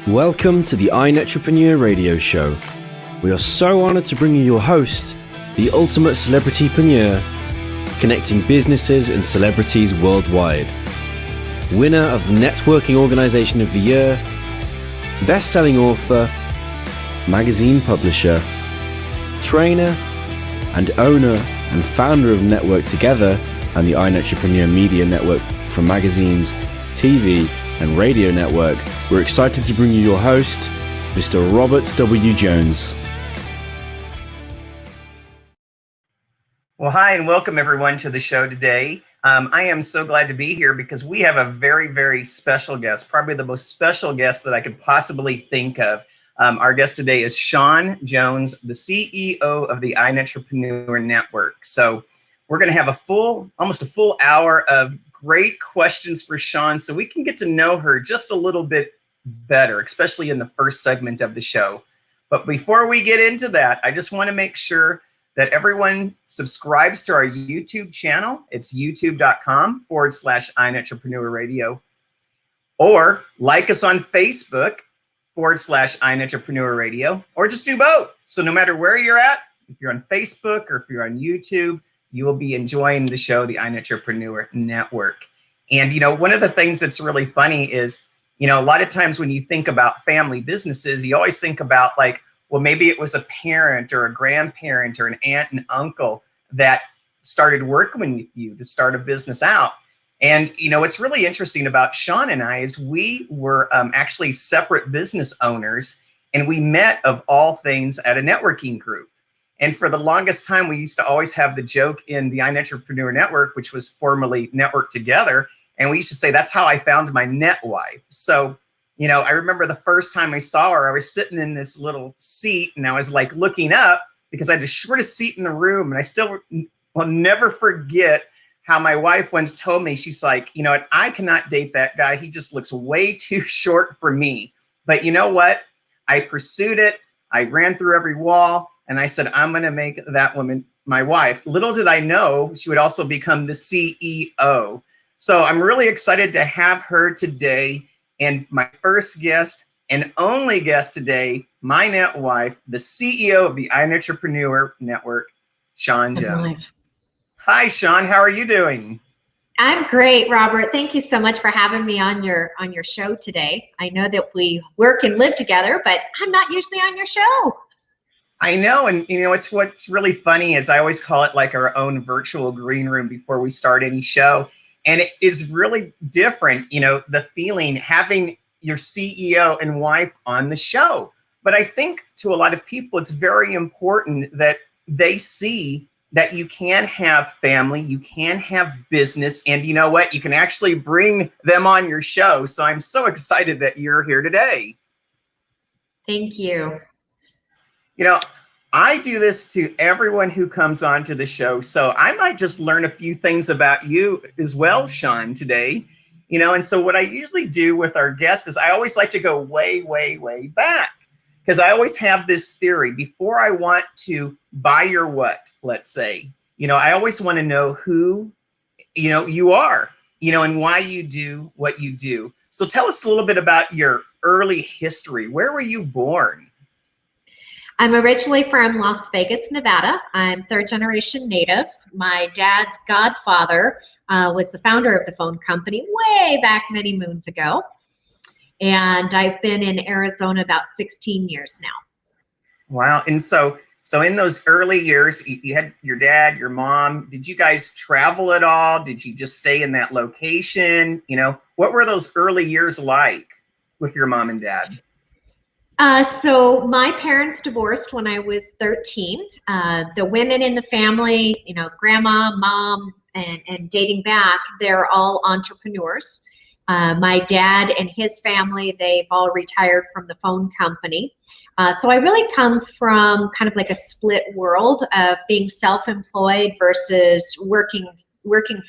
Welcome to the iNETrepreneur radio show. We are so honored to bring you your host, the ultimate celebritypreneur, connecting businesses and celebrities worldwide. Winner of the Networking Organization of the Year, best-selling author, magazine publisher, trainer, and owner and founder of Network Together and the iNETrepreneur Media Network from magazines, TV, and radio network. We're excited to bring you your host, Mr. Robert W. Jones. Well, hi, and welcome everyone to the show today. I am so glad to be here because we have a very, very special guest, probably the most special guest that I could possibly think of. Our guest today is Shawn Jones, the CEO of the iNETrepreneur Network. So we're going to have almost a full hour of great questions for Shawn so we can get to know her just a little bit better, especially in the first segment of the show. But before we get into that, I just want to make sure that everyone subscribes to our YouTube channel. It's youtube.com/iNETrepreneur Radio. Or like us on Facebook /iNETrepreneur Radio, or just do both. So no matter where you're at, if you're on Facebook or if you're on YouTube, you will be enjoying the show, the iNETrepreneur Network. And, one of the things that's really funny is, a lot of times when you think about family businesses, you always think about like, well, maybe it was a parent or a grandparent or an aunt and uncle that started working with you to start a business out. And, what's really interesting about Shawn and I is we were actually separate business owners, and we met of all things at a networking group. And for the longest time, we used to always have the joke in the iNETrepreneur Network, which was formerly Network Together. And we used to say, that's how I found my net wife. So, I remember the first time I saw her, I was sitting in this little seat and I was like looking up because I had the shortest seat in the room. And I still will never forget how my wife once told me, she's like, I cannot date that guy. He just looks way too short for me. But you know what? I pursued it. I ran through every wall. And I said, I'm going to make that woman my wife. Little did I know she would also become the CEO. So I'm really excited to have her today. And my first guest and only guest today, my net wife, the CEO of the iNETrepreneur Network, Shawn Jones. Hi, Shawn. How are you doing? I'm great, Robert. Thank you so much for having me on your show today. I know that we work and live together, but I'm not usually on your show. I know, and what's really funny is I always call it like our own virtual green room before we start any show. And it is really different, the feeling having your CEO and wife on the show. But I think to a lot of people, it's very important that they see that you can have family, you can have business, and you know what? You can actually bring them on your show. So I'm so excited that you're here today. Thank you. I do this to everyone who comes on to the show. So I might just learn a few things about you as well, Shawn, today. And so what I usually do with our guests is I always like to go way, way, way back. Because I always have this theory, before I want to buy your what, let's say, I always want to know who, you are, and why you do what you do. So tell us a little bit about your early history. Where were you born? I'm originally from Las Vegas, Nevada. I'm third generation native. My dad's godfather was the founder of the phone company way back many moons ago. And I've been in Arizona about 16 years now. Wow. And so in those early years, you had your dad, your mom. Did you guys travel at all? Did you just stay in that location? What were those early years like with your mom and dad? So my parents divorced when I was 13. The women in the family, grandma, mom, and dating back, they're all entrepreneurs. My dad and his family, they've all retired from the phone company. So I really come from kind of like a split world of being self-employed versus working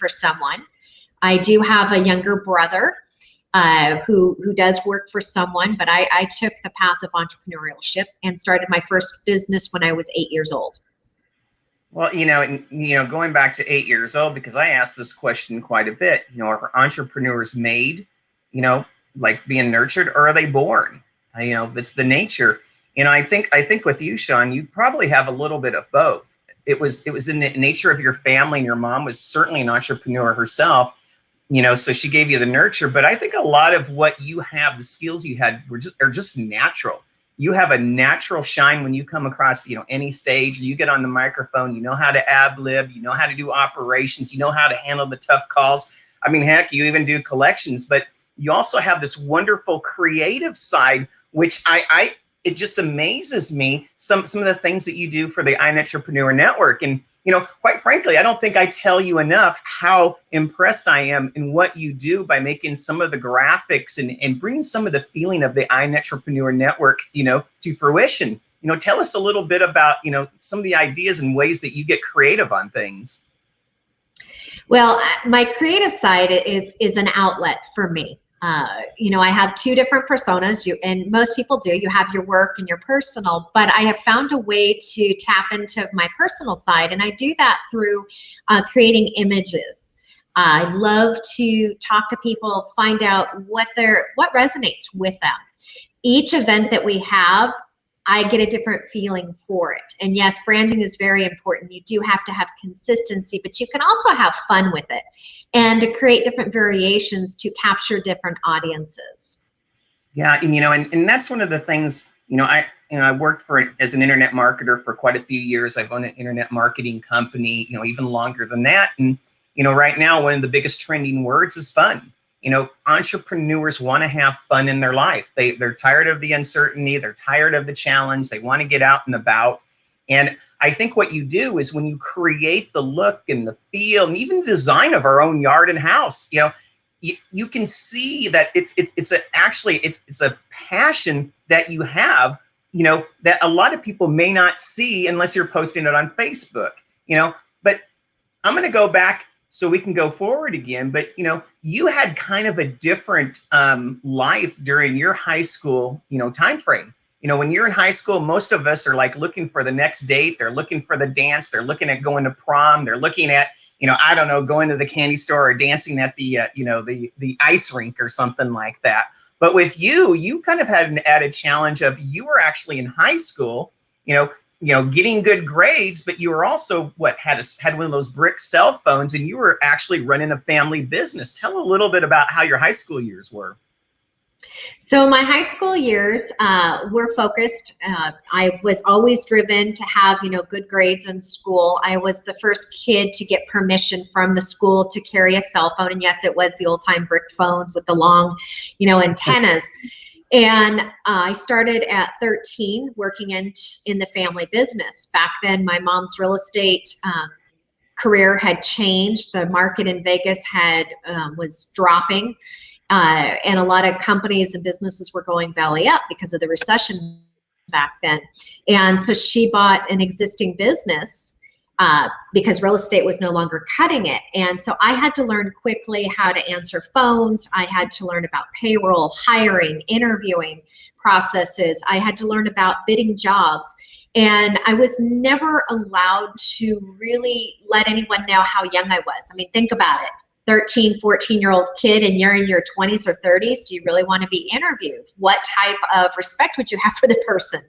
for someone. I do have a younger brother who does work for someone, but I took the path of entrepreneurship and started my first business when I was 8 years old. Well, going back to 8 years old, because I asked this question quite a bit, are entrepreneurs made, like being nurtured, or are they born? It's the nature. I think with you, Shawn, you probably have a little bit of both. It was in the nature of your family, and your mom was certainly an entrepreneur herself. So she gave you the nurture, but I think a lot of what you have, the skills you had are just natural. You have a natural shine when you come across, any stage, you get on the microphone, you know how to ad lib, you know how to do operations, you know how to handle the tough calls. I mean, heck, you even do collections, but you also have this wonderful creative side, which it just amazes me, some of the things that you do for the iNETrepreneur Network. And, quite frankly, I don't think I tell you enough how impressed I am in what you do by making some of the graphics and bringing some of the feeling of the iNETrepreneur Network, to fruition. Tell us a little bit about, some of the ideas and ways that you get creative on things. Well, my creative side is an outlet for me. I have two different personas, and most people do. You have your work and your personal, but I have found a way to tap into my personal side, and I do that through creating images. I love to talk to people, find out what resonates with them. Each event that we have, I get a different feeling for it. And yes, branding is very important. You do have to have consistency, but you can also have fun with it and to create different variations to capture different audiences. Yeah, and that's one of the things, I worked as an internet marketer for quite a few years. I've owned an internet marketing company, even longer than that. And, right now, one of the biggest trending words is fun. Entrepreneurs want to have fun in their life. They're tired of the uncertainty. They're tired of the challenge. They want to get out and about. And I think what you do is when you create the look and the feel and even the design of our own yard and house, you can see that it's a passion that you have, that a lot of people may not see unless you're posting it on Facebook, but I'm going to go back so we can go forward again. But, you had kind of a different life during your high school, time frame. When you're in high school, most of us are like looking for the next date. They're looking for the dance. They're looking at going to prom. They're looking at, I don't know, going to the candy store or dancing at the, the ice rink or something like that. But with you kind of had an added challenge of you were actually in high school, getting good grades, but you were also had one of those brick cell phones, and you were actually running a family business. Tell a little bit about how your high school years were. So my high school years were focused. I was always driven to have, good grades in school. I was the first kid to get permission from the school to carry a cell phone. And yes, it was the old time brick phones with the long, antennas. And I started at 13 working in the family business. Back then, my mom's real estate career had changed. The market in Vegas was dropping. And a lot of companies and businesses were going belly up because of the recession back then. And so she bought an existing business because real estate was no longer cutting it. And so I had to learn quickly how to answer phones. I had to learn about payroll, hiring, interviewing processes. I had to learn about bidding jobs. And I was never allowed to really let anyone know how young I was. I mean, think about it. 13, 14-year-old kid, and you're in your 20s or 30s, do you really want to be interviewed? What type of respect would you have for the person?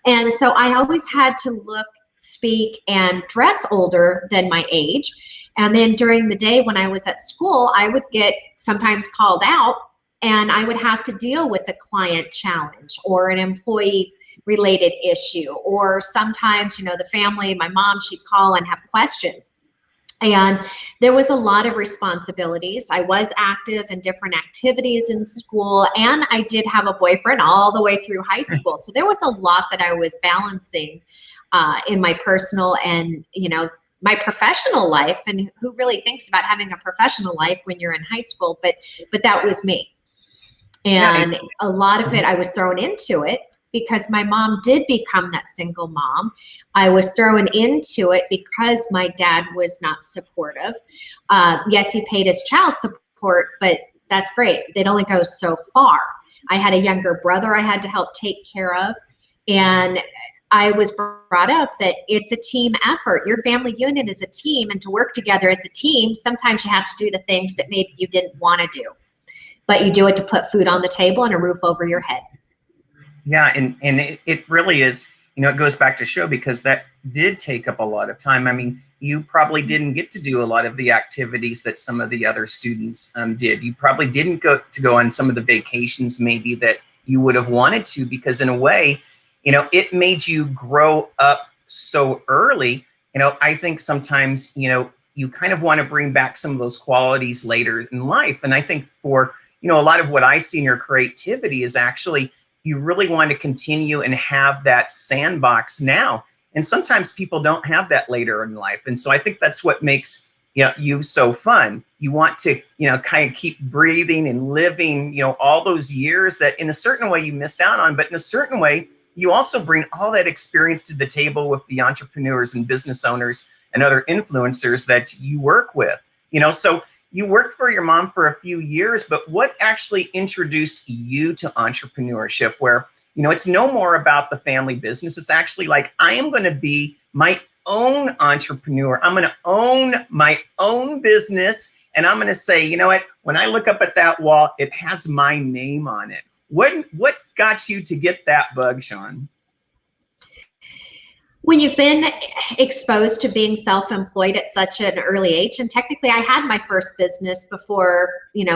And so I always had to look, speak, and dress older than my age. And then during the day when I was at school, I would get sometimes called out, and I would have to deal with a client challenge or an employee related issue, or sometimes, the family, my mom, she'd call and have questions. And there was a lot of responsibilities. I was active in different activities in school, and I did have a boyfriend all the way through high school. So there was a lot that I was balancing in my personal and, my professional life. And who really thinks about having a professional life when you're in high school? But that was me. And a lot of it, I was thrown into it because my mom did become that single mom. I was thrown into it because my dad was not supportive. Yes, he paid his child support, but that's great. It only goes so far. I had a younger brother I had to help take care of. And I was brought up that it's a team effort. Your family unit is a team, and to work together as a team, sometimes you have to do the things that maybe you didn't want to do, but you do it to put food on the table and a roof over your head. Yeah, and it really is, it goes back to show, because that did take up a lot of time. I mean, you probably didn't get to do a lot of the activities that some of the other students did. You probably didn't go on some of the vacations maybe that you would have wanted to, because in a way, it made you grow up so early. I think sometimes, you kind of want to bring back some of those qualities later in life. And I think for, a lot of what I see in your creativity is actually, you really want to continue and have that sandbox now. And sometimes people don't have that later in life. And so I think that's what makes you so fun. You want to, kind of keep breathing and living, all those years that in a certain way you missed out on, but in a certain way, you also bring all that experience to the table with the entrepreneurs and business owners and other influencers that you work with. So you worked for your mom for a few years, but what actually introduced you to entrepreneurship, where, it's no more about the family business. It's actually like, I am going to be my own entrepreneur. I'm going to own my own business. And I'm going to say, you know what, when I look up at that wall, it has my name on it. What got you to get that bug, Shawn? When you've been exposed to being self-employed at such an early age, and technically I had my first business before,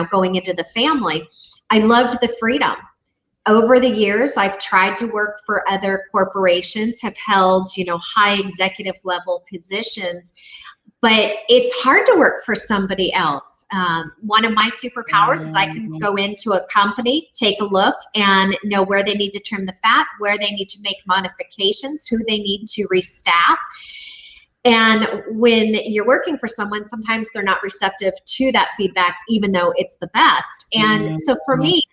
going into the family, I loved the freedom. Over the years, I've tried to work for other corporations, have held, high executive level positions, but it's hard to work for somebody else. One of my superpowers is I can go into a company, take a look, and know where they need to trim the fat, where they need to make modifications, who they need to restaff. And when you're working for someone, sometimes they're not receptive to that feedback, even though it's the best. And so for me,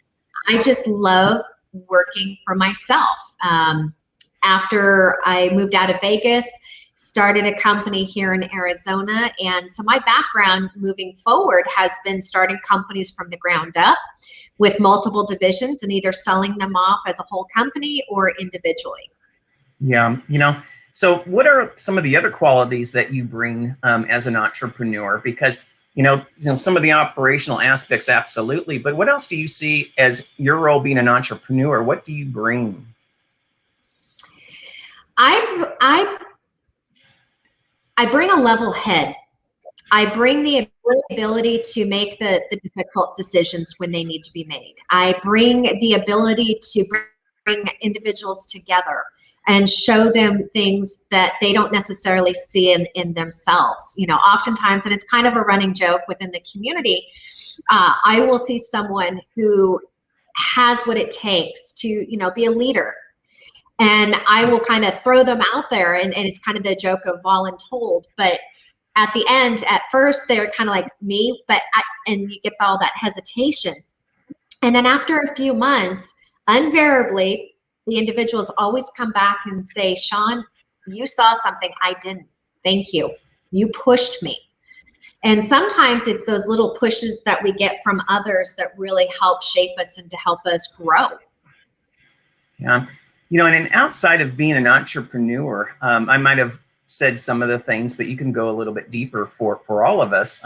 I just love working for myself. After I moved out of Vegas, started a company here in Arizona. And so my background moving forward has been starting companies from the ground up with multiple divisions and either selling them off as a whole company or individually. Yeah, so what are some of the other qualities that you bring as an entrepreneur? Because, some of the operational aspects, absolutely. But what else do you see as your role being an entrepreneur? What do you bring? I bring a level head. I bring the ability to make the difficult decisions when they need to be made. I bring the ability to bring individuals together and show them things that they don't necessarily see in themselves. Oftentimes, and it's kind of a running joke within the community, I will see someone who has what it takes to, be a leader. And I will kind of throw them out there, and it's kind of the joke of voluntold. But at the end, at first, they're kind of like me, and you get all that hesitation. And then after a few months, invariably, the individuals always come back and say, Shawn, you saw something I didn't. Thank you. You pushed me. And sometimes it's those little pushes that we get from others that really help shape us and to help us grow. Yeah. And outside of being an entrepreneur, I might have said some of the things, but you can go a little bit deeper for all of us.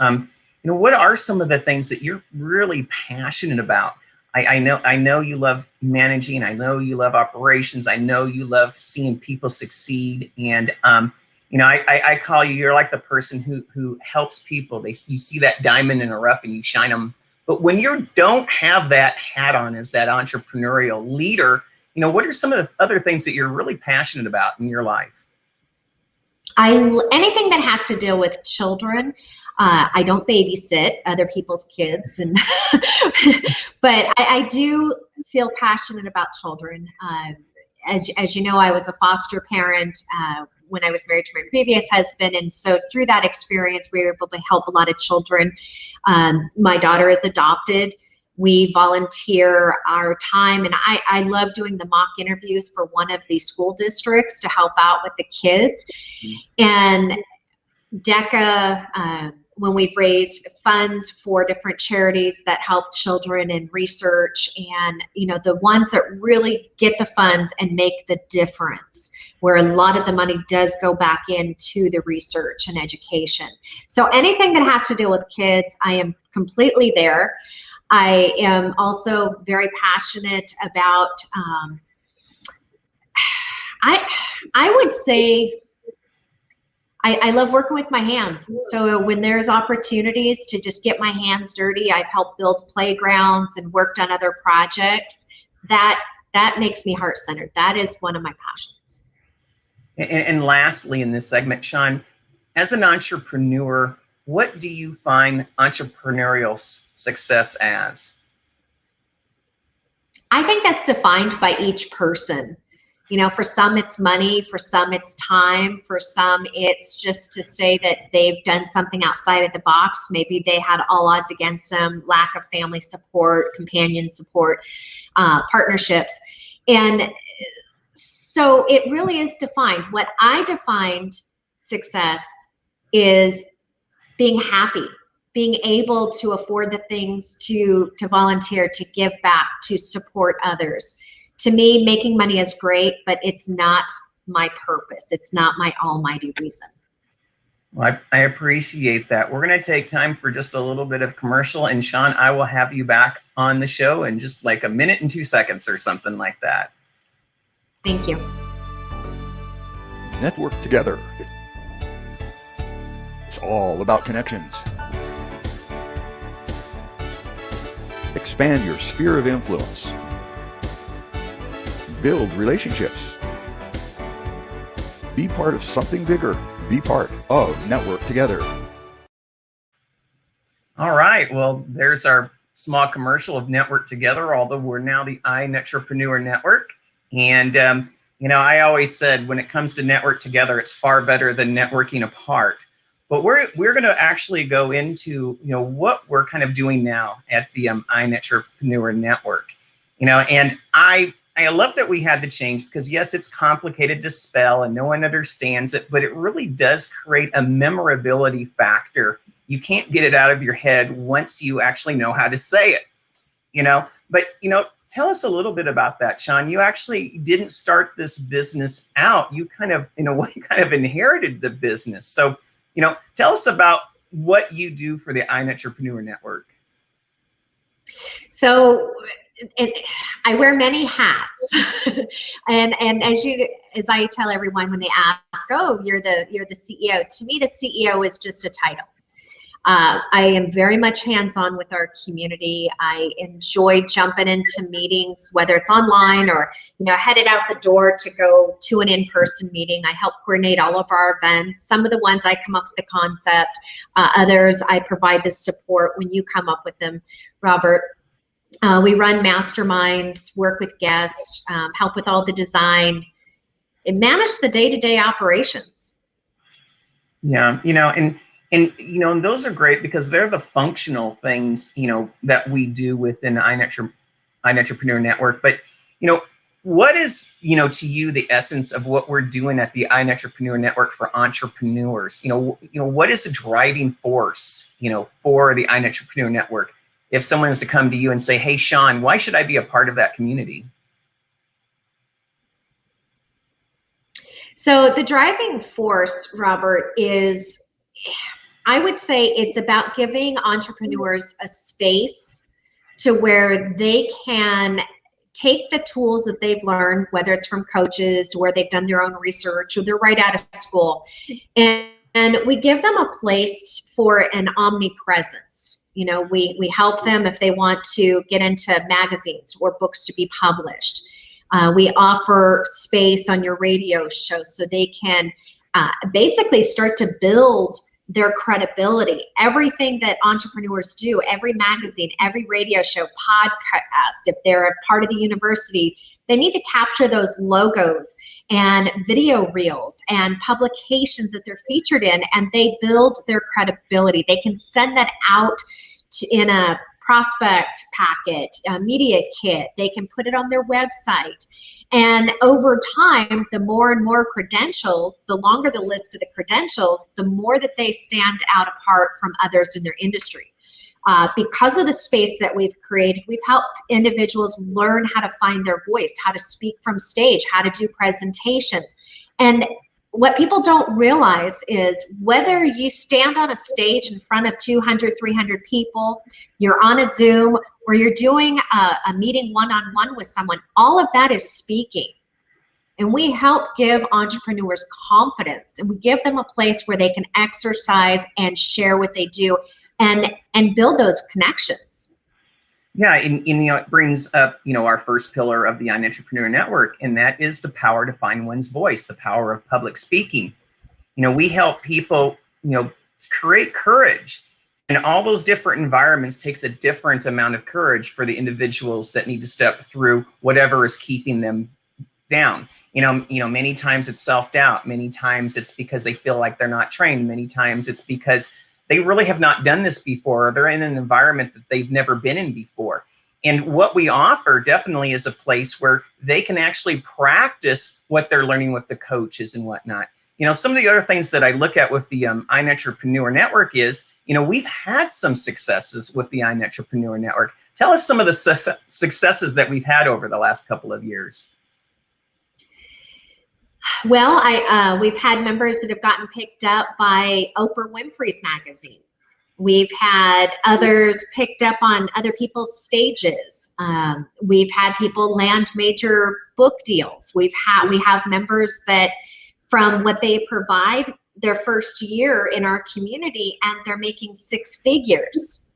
What are some of the things that you're really passionate about? I know you love managing. I know you love operations. I know you love seeing people succeed. And, I call you're like the person who helps people. You see that diamond in the rough and you shine them. But when you don't have that hat on as that entrepreneurial leader, what are some of the other things that you're really passionate about in your life? Anything that has to deal with children. I don't babysit other people's kids, but I do feel passionate about children. As you know, I was a foster parent when I was married to my previous husband, and so through that experience, we were able to help a lot of children. My daughter is adopted. We volunteer our time, and I love doing the mock interviews for one of the school districts to help out with the kids. And DECA, when we've raised funds for different charities that help children in research, and the ones that really get the funds and make the difference, where a lot of the money does go back into the research and education. So anything that has to deal with kids, I am completely there. I am also very passionate about I would say I love working with my hands. So when there's opportunities to just get my hands dirty, I've helped build playgrounds and worked on other projects. That makes me heart-centered. That is one of my passions. And lastly, in this segment, Shawn, as an entrepreneur, what do you find entrepreneurial success as? I think that's defined by each person. You know, for some it's money, for some it's time, for some it's just to say that they've done something outside of the box. Maybe they had all odds against them, lack of family support, companion support, partnerships. And so it really is defined. What I defined success is being happy, being able to afford the things to volunteer, to give back, to support others. To me, making money is great, but it's not my purpose. It's not my almighty reason. Well, I appreciate that. We're going to take time for just a little bit of commercial, and Shawn, I will have you back on the show in just like a minute and 2 seconds or something like that. Thank you. Network together. It's all about connections. Expand your sphere of influence. Build relationships. Be part of something bigger. Be part of Network Together. All right. Well, there's our small commercial of Network Together, although we're now the iNETrepreneur Network. And, you know, I always said when it comes to Network Together, it's far better than networking apart. But we're going to actually go into, you know, what we're kind of doing now at the iNETrepreneur Network. You know, and I love that we had the change because, yes, it's complicated to spell and no one understands it, but it really does create a memorability factor. You can't get it out of your head once you actually know how to say it, you know. But, you know, tell us a little bit about that, Shawn. You actually didn't start this business out. You kind of, in a way, kind of inherited the business. So, you know, tell us about what you do for the iNETrepreneur Network. So I wear many hats, and as I tell everyone when they ask, "Oh, you're the CEO." To me, the CEO is just a title. I am very much hands-on with our community. I enjoy jumping into meetings, whether it's online or, you know, headed out the door to go to an in-person meeting. I help coordinate all of our events. Some of the ones I come up with the concept, others I provide the support when you come up with them, Robert. We run masterminds, work with guests, help with all the design, and manage the day-to-day operations. Yeah, you know, and you know, and those are great because they're the functional things, you know, that we do within iNETrepreneur Network. But, you know, what is, you know, to you the essence of what we're doing at the iNETrepreneur Network for entrepreneurs? You know, what is the driving force, you know, for the iNETrepreneur Network? If someone is to come to you and say, "Hey, Shawn, why should I be a part of that community?" So the driving force, Robert, is, I would say it's about giving entrepreneurs a space to where they can take the tools that they've learned, whether it's from coaches, where they've done their own research, or they're right out of school, and we give them a place for an omnipresence. You know, we help them if they want to get into magazines or books to be published. We offer space on your radio show so they can basically start to build their credibility. Everything that entrepreneurs do, every magazine, every radio show, podcast, if they're a part of the university, they need to capture those logos and video reels and publications that they're featured in, and they build their credibility. They can send that out in a prospect packet, a media kit. They can put it on their website. And over time, the more and more credentials, the longer the list of the credentials, the more that they stand out apart from others in their industry. Because of the space that we've created, we've helped individuals learn how to find their voice, how to speak from stage, how to do presentations. And what people don't realize is whether you stand on a stage in front of 200, 300 people, you're on a Zoom, or you're doing a meeting one-on-one with someone, all of that is speaking. And we help give entrepreneurs confidence, and we give them a place where they can exercise and share what they do and build those connections. Yeah, and it brings up, our first pillar of the Intropreneur Network, and that is the power to find one's voice, the power of public speaking. We help people, create courage. And all those different environments takes a different amount of courage for the individuals that need to step through whatever is keeping them down. Many times it's self-doubt. Many times it's because they feel like they're not trained. Many times it's because they really have not done this before. Or they're in an environment that they've never been in before. And what we offer definitely is a place where they can actually practice what they're learning with the coaches and whatnot. Some of the other things that I look at with the iNETrepreneur Network is, we've had some successes with the iNETrepreneur Network. Tell us some of the successes that we've had over the last couple of years. Well, we've had members that have gotten picked up by Oprah Winfrey's magazine. We've had others picked up on other people's stages. We've had people land major book deals. We have members that, from what they provide, their first year in our community, and they're making 6 figures.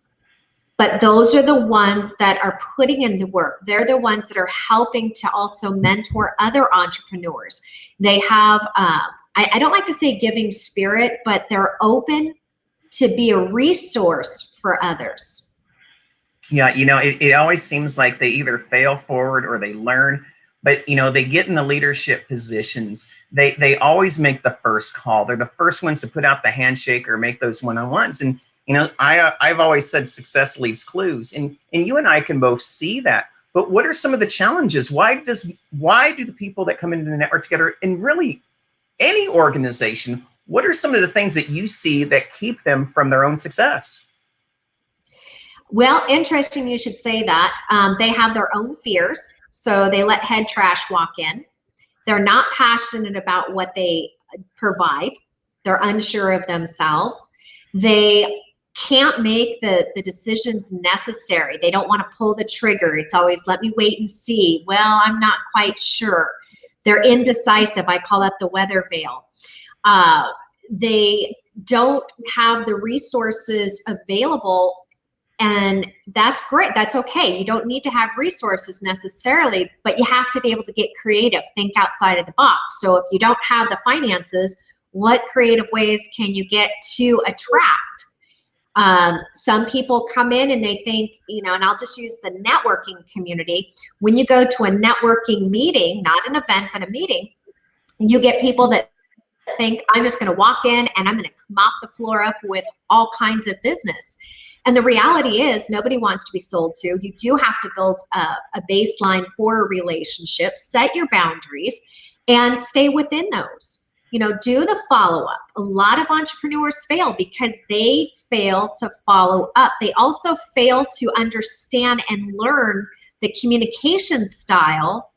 But those are the ones that are putting in the work. They're the ones that are helping to also mentor other entrepreneurs. They have, I don't like to say giving spirit, but they're open to be a resource for others. Yeah, it always seems like they either fail forward or they learn, but they get in the leadership positions. They always make the first call. They're the first ones to put out the handshake or make those one-on-ones. And I've always said success leaves clues, and you and I can both see that. But what are some of the challenges? Why do the people that come into the network together, and really any organization, what are some of the things that you see that keep them from their own success? Well, interesting you should say that. They have their own fears, so they let head trash walk in. They're not passionate about what they provide. They're unsure of themselves. They can't make the decisions necessary. They don't want to pull the trigger. It's always, let me wait and see. Well, I'm not quite sure. They're indecisive. I call that the weather veil. They don't have the resources available, and that's great. That's okay. You don't need to have resources necessarily, but you have to be able to get creative, think outside of the box. So if you don't have the finances, what creative ways can you get to attract? Some people come in and they think, and I'll just use the networking community. When you go to a networking meeting, not an event, but a meeting, you get people that think, I'm just going to walk in and I'm going to mop the floor up with all kinds of business. And the reality is, nobody wants to be sold to. You do have to build a baseline for a relationship, set your boundaries, and stay within those. Do the follow-up. A lot of entrepreneurs fail because they fail to follow up. They also fail to understand and learn the communication style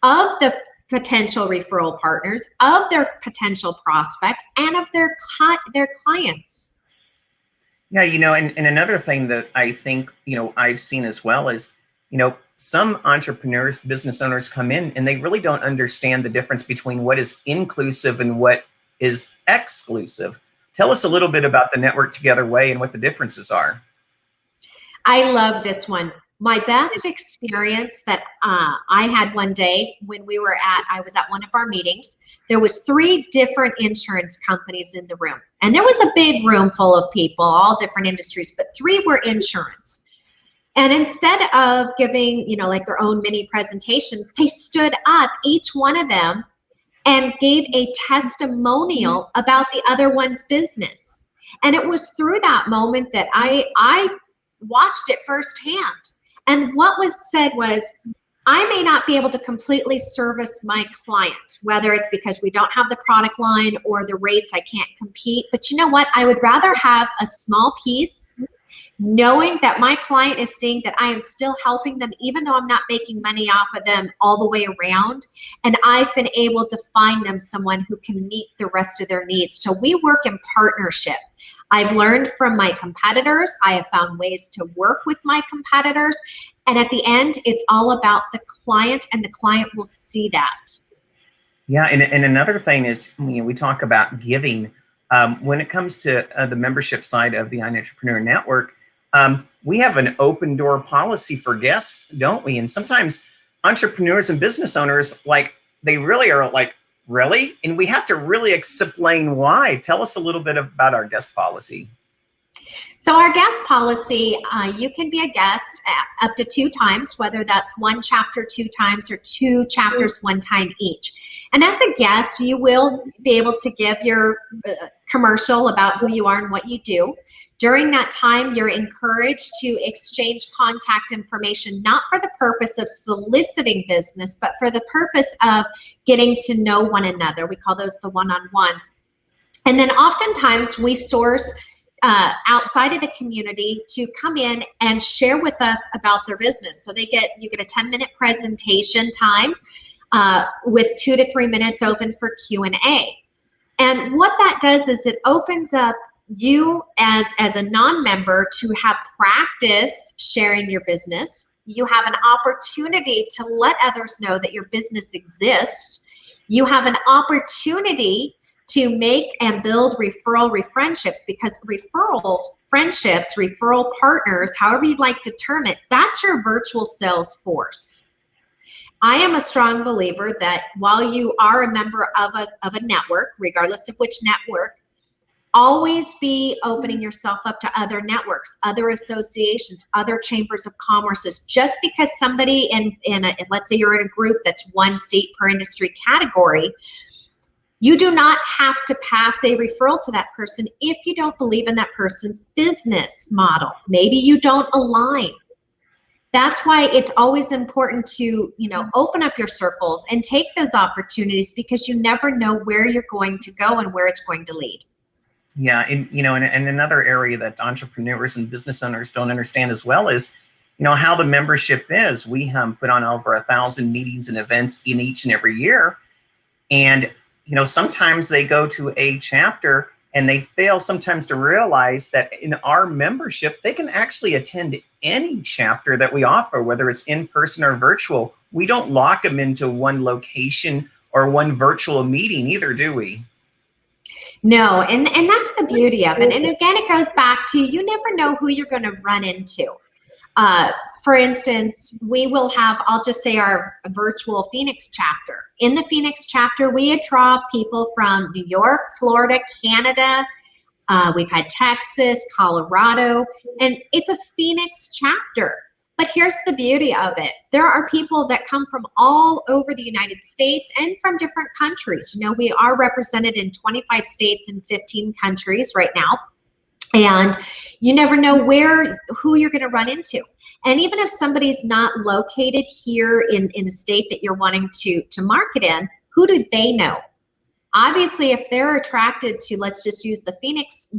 of the potential referral partners, of their potential prospects, and of their clients. Yeah, and another thing that I think, I've seen as well is, some entrepreneurs, business owners come in and they really don't understand the difference between what is inclusive and what is exclusive. Tell us a little bit about the Network Together way and what the differences are. I love this one. My best experience that I had one day when I was at one of our meetings, there was 3 different insurance companies in the room. And there was a big room full of people, all different industries, but 3 were insurance. And instead of giving, like their own mini presentations, they stood up, each one of them, and gave a testimonial about the other one's business. And it was through that moment that I watched it firsthand. And what was said was, I may not be able to completely service my client, whether it's because we don't have the product line or the rates, I can't compete. But you know what? I would rather have a small piece, knowing that my client is seeing that I am still helping them, even though I'm not making money off of them all the way around. And I've been able to find them someone who can meet the rest of their needs. So we work in partnership. I've learned from my competitors. I have found ways to work with my competitors. And at the end, it's all about the client, and the client will see that. Yeah, and another thing is, we talk about giving. When it comes to the membership side of the iNETrepreneur Network, we have an open door policy for guests, don't we? And sometimes entrepreneurs and business owners, they really are like, really? And we have to really explain why. Tell us a little bit about our guest policy. So our guest policy, you can be a guest up to 2 times, whether that's 1 chapter 2 times or 2 chapters 1 time each. And as a guest, you will be able to give your commercial about who you are and what you do. During that time, you're encouraged to exchange contact information, not for the purpose of soliciting business, but for the purpose of getting to know one another. We call those the one-on-ones. And then oftentimes we source outside of the community to come in and share with us about their business. So you get a 10-minute presentation time with 2 to 3 minutes open for Q&A. And what that does is it opens up you as a non-member to have practice sharing your business. You have an opportunity to let others know that your business exists. You have an opportunity to make and build referral friendships, because referral friendships, referral partners, however you'd like to term it, that's your virtual sales force. I am a strong believer that while you are a member of a network, regardless of which network, always be opening yourself up to other networks, other associations, other chambers of commerce. Just because somebody let's say you're in a group that's 1 seat per industry category, you do not have to pass a referral to that person if you don't believe in that person's business model. Maybe you don't align. That's why it's always important to, open up your circles and take those opportunities, because you never know where you're going to go and where it's going to lead. Yeah, and another area that entrepreneurs and business owners don't understand as well is, how the membership is. We put on over 1,000 meetings and events in each and every year, and sometimes they go to a chapter and they fail sometimes to realize that in our membership, they can actually attend any chapter that we offer, whether it's in person or virtual. We don't lock them into one location or one virtual meeting either, do we? No, and that's the beauty of it. And again, it goes back to, you never know who you're going to run into. For instance, we will have, I'll just say, our virtual Phoenix chapter. In the Phoenix chapter, we draw people from New York, Florida, Canada. We've had Texas, Colorado, and it's a Phoenix chapter. But here's the beauty of it. There are people that come from all over the United States and from different countries. We are represented in 25 states and 15 countries right now. And you never know who you're going to run into. And even if somebody's not located here in a state that you're wanting to market in, who do they know? Obviously, if they're attracted to, let's just use the Phoenix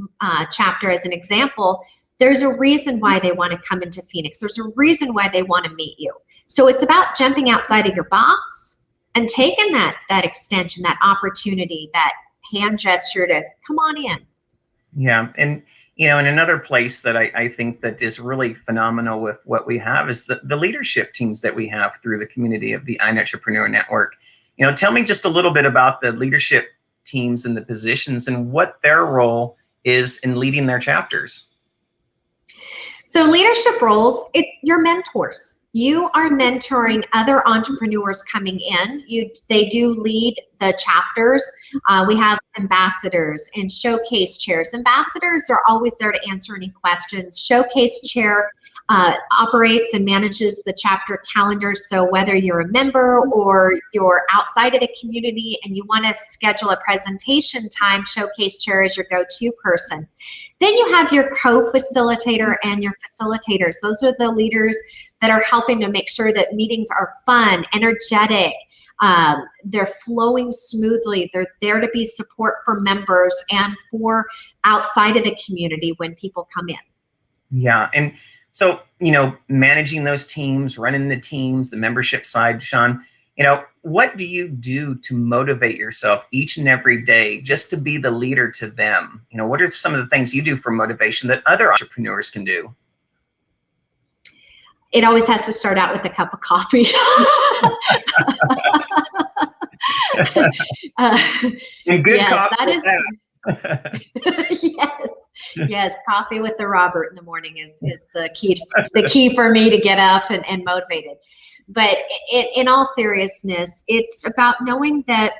chapter as an example, there's a reason why they want to come into Phoenix. There's a reason why they want to meet you. So it's about jumping outside of your box and taking that extension, that opportunity, that hand gesture to come on in. Yeah, and and another place that I think that is really phenomenal with what we have is the leadership teams that we have through the community of the iNETrepreneur Network. Tell me just a little bit about the leadership teams and the positions and what their role is in leading their chapters. So leadership roles, it's your mentors. You are mentoring other entrepreneurs coming in. They do lead the chapters. We have ambassadors and showcase chairs. Ambassadors are always there to answer any questions. Showcase chair operates and manages the chapter calendar. So whether you're a member or you're outside of the community and you want to schedule a presentation time, showcase chair is your go-to person. Then you have your co-facilitator and your facilitators. Those are the leaders that are helping to make sure that meetings are fun, energetic, they're flowing smoothly. They're there to be support for members and for outside of the community when people come in. Yeah, and so, managing those teams, running the teams, the membership side, Shawn, what do you do to motivate yourself each and every day just to be the leader to them? What are some of the things you do for motivation that other entrepreneurs can do? It always has to start out with a cup of coffee. And good yes, coffee that with is. that. Yes, coffee with the Robert in the morning is the key for me to get up and motivated. But in all seriousness, it's about knowing that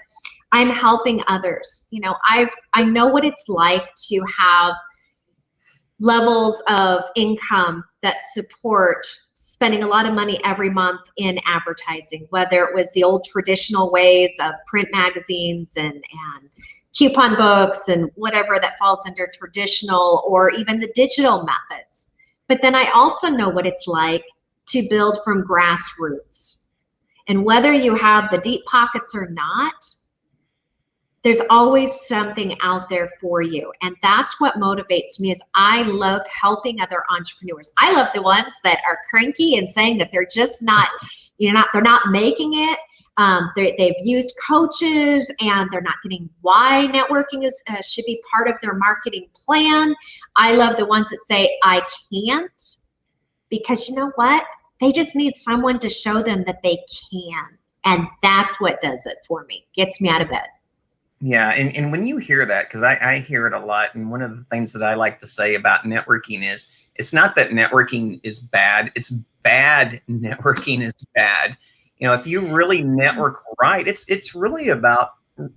I'm helping others. You know, I know what it's like to have levels of income that support spending a lot of money every month in advertising, whether it was the old traditional ways of print magazines and coupon books and whatever that falls under traditional, or even the digital methods. But then I also know what it's like to build from grassroots. And whether you have the deep pockets or not, there's always something out there for you. And that's what motivates me. Is I love helping other entrepreneurs. I love the ones that are cranky and saying that they're just not, they're not making it. They've used coaches and they're not getting why networking should be part of their marketing plan. I love the ones that say, I can't, because you know what? They just need someone to show them that they can. And that's what does it for me, gets me out of bed. Yeah, and when you hear that, because I hear it a lot, and one of the things that I like to say about networking is, it's not that networking is bad, it's bad networking is bad. You know, if you really network right, it's really about,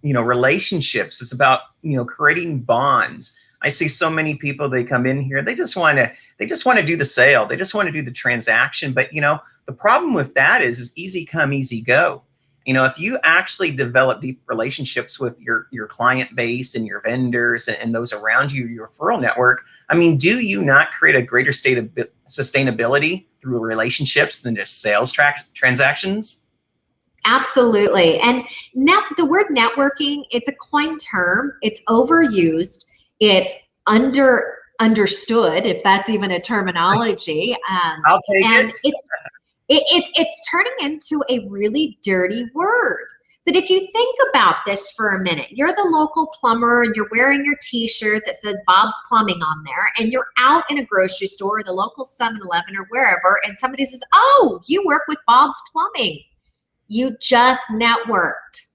relationships. It's about, creating bonds. I see so many people, they come in here, they just want to do the sale, they just want to do the transaction. But the problem with that is easy come, easy go. If you actually develop deep relationships with your client base and your vendors and those around you, your referral network, do you not create a greater state of sustainability through relationships than just sales transactions? Absolutely. And the word networking, it's a coined term. It's overused. It's understood, if that's even a terminology. I'll take and it. It's turning into a really dirty word. That if you think about this for a minute, you're the local plumber and you're wearing your t-shirt that says Bob's Plumbing on there, and you're out in a grocery store or the local 7-Eleven or wherever, and somebody says, oh, you work with Bob's Plumbing. You just networked.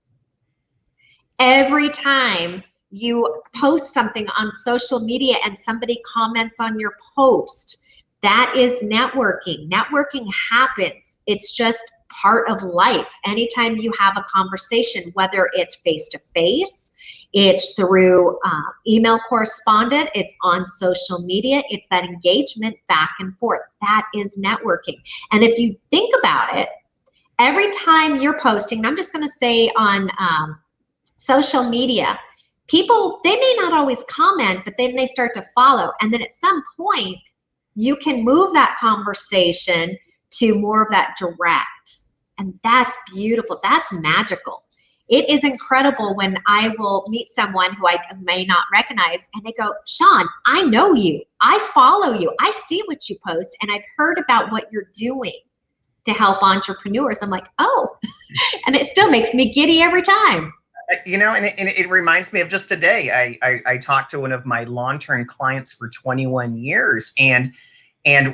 Every time you post something on social media and somebody comments on your post, that is networking. Networking happens. It's just part of life. Anytime you have a conversation, whether it's face-to-face, it's through email correspondent, it's on social media, it's that engagement back and forth. That is networking. And if you think about it, every time you're posting, and I'm just going to say on social media, people, they may not always comment, but then they start to follow. And then at some point, you can move that conversation to more of that direct. And that's beautiful. That's magical. It is incredible when I will meet someone who I may not recognize and they go, Shawn, I know you. I follow you. I see what you post and I've heard about what you're doing to help entrepreneurs. I'm like, oh, and it still makes me giddy every time. And it reminds me of just today. I talked to one of my long-term clients for 21 years. And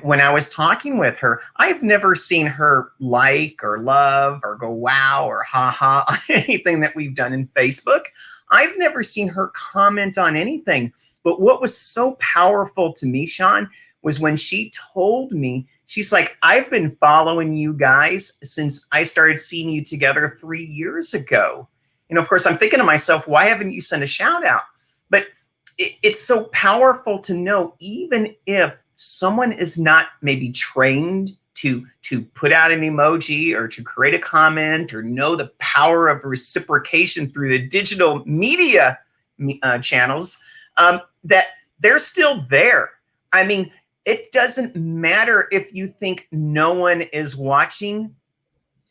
when I was talking with her, I've never seen her like or love or go wow or ha on anything that we've done in Facebook. I've never seen her comment on anything. But what was so powerful to me, Shawn, was when she told me, she's like, I've been following you guys since I started seeing you together 3 years ago. Of course, I'm thinking to myself, why haven't you sent a shout out? But it's so powerful to know, even if someone is not maybe trained to put out an emoji or to create a comment or know the power of reciprocation through the digital media channels, that they're still there. It doesn't matter if you think no one is watching.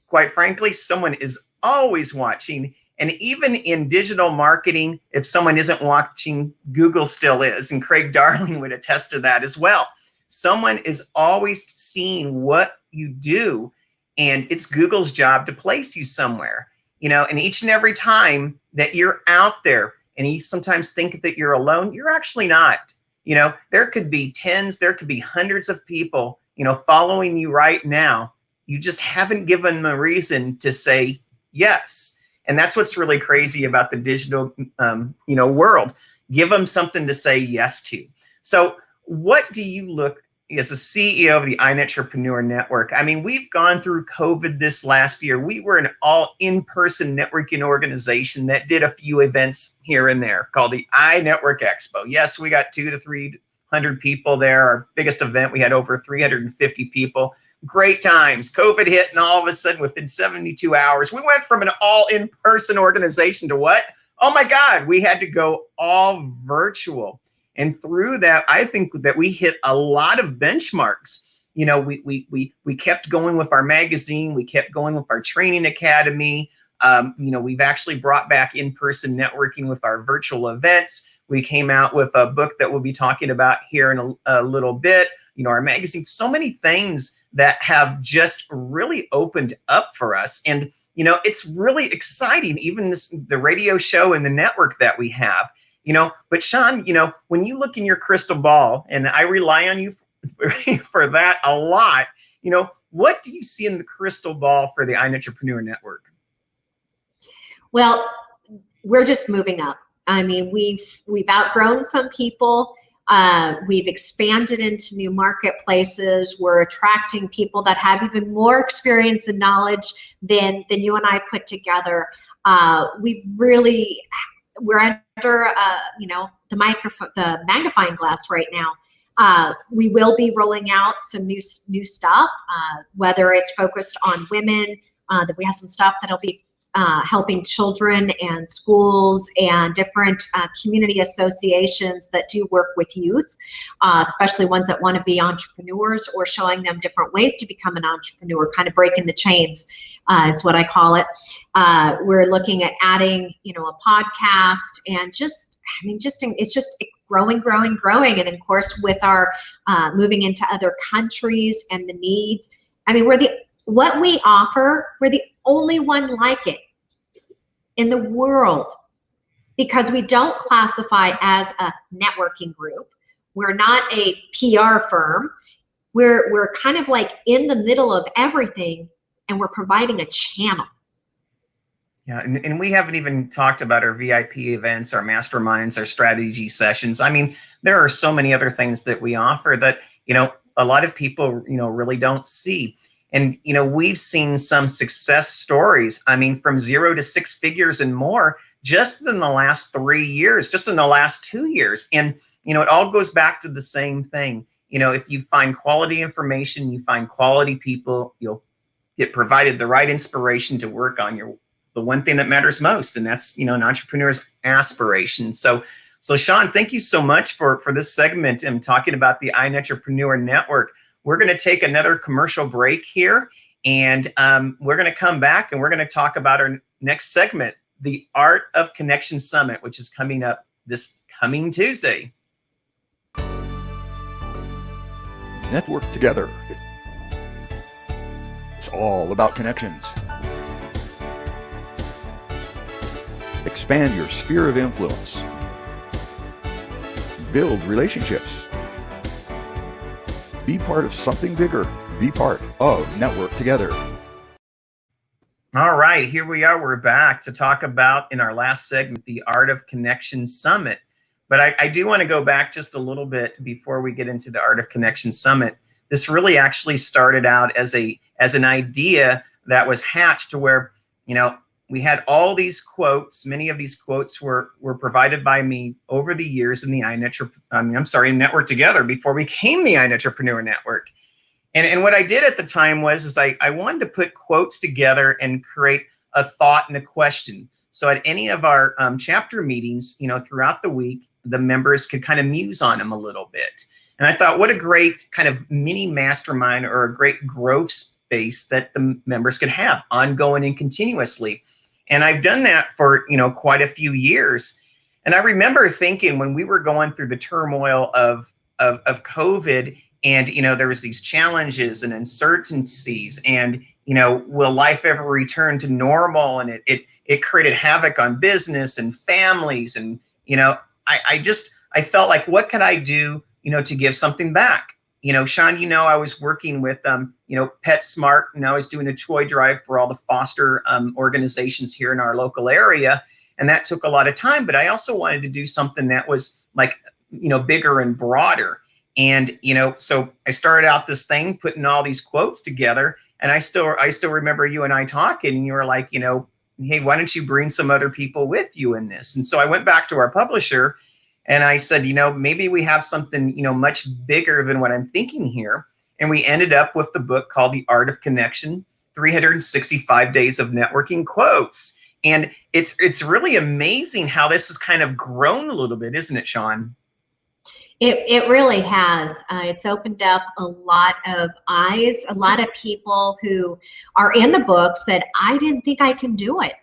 Quite frankly, someone is always watching. And even in digital marketing, if someone isn't watching, Google still is. And Craig Darling would attest to that as well. Someone is always seeing what you do, and it's Google's job to place you somewhere. And each and every time that you're out there and you sometimes think that you're alone, you're actually not. There could be tens, there could be hundreds of people, following you right now. You just haven't given them a reason to say yes. And that's what's really crazy about the digital, world. Give them something to say yes to. So what do you look as the CEO of the iNETrepreneur Network? I mean, we've gone through COVID this last year. We were an all in-person networking organization that did a few events here and there called the iNetwork Expo. Yes, we got 200 to 300 people there. Our biggest event, we had over 350 people. Great times. COVID hit, and all of a sudden, within 72 hours, we went from an all in-person organization to what? Oh my God, we had to go all virtual. And through that, I think that we hit a lot of benchmarks. You know, we kept going with our magazine. We kept going with our training academy. We've actually brought back in-person networking with our virtual events. We came out with a book that we'll be talking about here in a little bit. You know, our magazine, so many things that have just really opened up for us. And, you know, it's really exciting, even the radio show and the network that we have. You know, but Shawn, you know, when you look in your crystal ball, and I rely on you for that a lot, you know, what do you see in the crystal ball for the iNETrepreneur Network? Well, we're just moving up. I mean, we've outgrown some people. We've expanded into new marketplaces. We're attracting people that have even more experience and knowledge than you and I put together. We're under, the microphone, the magnifying glass right now. We will be rolling out some new stuff, whether it's focused on women. That we have some stuff that'll be helping children and schools and different community associations that do work with youth, especially ones that want to be entrepreneurs, or showing them different ways to become an entrepreneur, kind of breaking the chains. Is what I call it. We're looking at adding, a podcast, and it's just growing. And then, of course, with our moving into other countries and the needs. I mean, what we offer, we're the only one like it in the world, because we don't classify as a networking group. We're not a PR firm. We're kind of like in the middle of everything. And we're providing a channel. Yeah, and we haven't even talked about our VIP events, our masterminds, our strategy sessions. I mean, there are so many other things that we offer that, a lot of people, really don't see. And, we've seen some success stories. I mean, from 0 to 6 figures and more just in the last 3 years, just in the last 2 years. And, it all goes back to the same thing. If you find quality information, you find quality people, you'll get provided the right inspiration to work on the one thing that matters most, and that's an entrepreneur's aspiration. So Shawn, thank you so much for this segment and talking about the iNETrepreneur Network. We're going to take another commercial break here, and we're going to come back and we're going to talk about our next segment, the Art of Connection Summit, which is coming up this coming Tuesday. Network together. It's all about connections. Expand your sphere of influence. Build relationships. Be part of something bigger. Be part of Network Together. All right, here we are. We're back to talk about, in our last segment, the Art of Connection Summit. But I do want to go back just a little bit before we get into the Art of Connection Summit. This really actually started out as an idea that was hatched to where, we had all these quotes. Many of these quotes were provided by me over the years in the Network Together before we became the iNETrepreneur Network. And what I did at the time was I wanted to put quotes together and create a thought and a question. So at any of our chapter meetings, throughout the week, the members could kind of muse on them a little bit. And I thought, what a great kind of mini mastermind, or a great growth space that the members could have ongoing and continuously. And I've done that for, quite a few years. And I remember thinking, when we were going through the turmoil of COVID, and, there was these challenges and uncertainties, and, will life ever return to normal? And it created havoc on business and families. And, I felt like, what could I do, to give something back? Shawn, I was working with, PetSmart, and I was doing a toy drive for all the foster organizations here in our local area. And that took a lot of time, but I also wanted to do something that was like, bigger and broader. And, so I started out this thing, putting all these quotes together. And I still remember you and I talking, and you were like, hey, why don't you bring some other people with you in this? And so I went back to our publisher and I said, maybe we have something, much bigger than what I'm thinking here. And we ended up with the book called The Art of Connection, 365 Days of Networking Quotes. And it's really amazing how this has kind of grown a little bit, isn't it, Shawn? It really has. It's opened up a lot of eyes. A lot of people who are in the book said, I didn't think I can do it.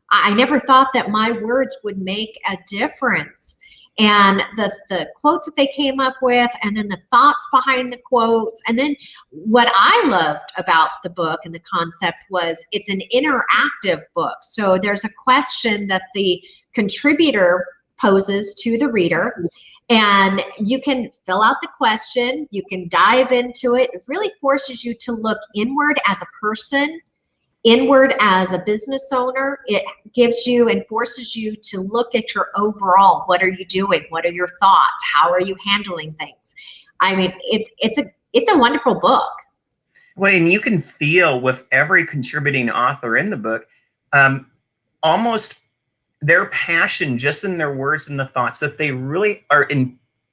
I never thought that my words would make a difference. And the quotes that they came up with, and then the thoughts behind the quotes. And then what I loved about the book and the concept was it's an interactive book. So there's a question that the contributor poses to the reader, and you can fill out the question, you can dive into it. It really forces you to look inward as a person, inward as a business owner. It gives you and forces you to look at your overall, what are you doing? What are your thoughts? How are you handling things? I mean, it's a wonderful book. Well, and you can feel with every contributing author in the book, almost their passion just in their words and the thoughts, that they really are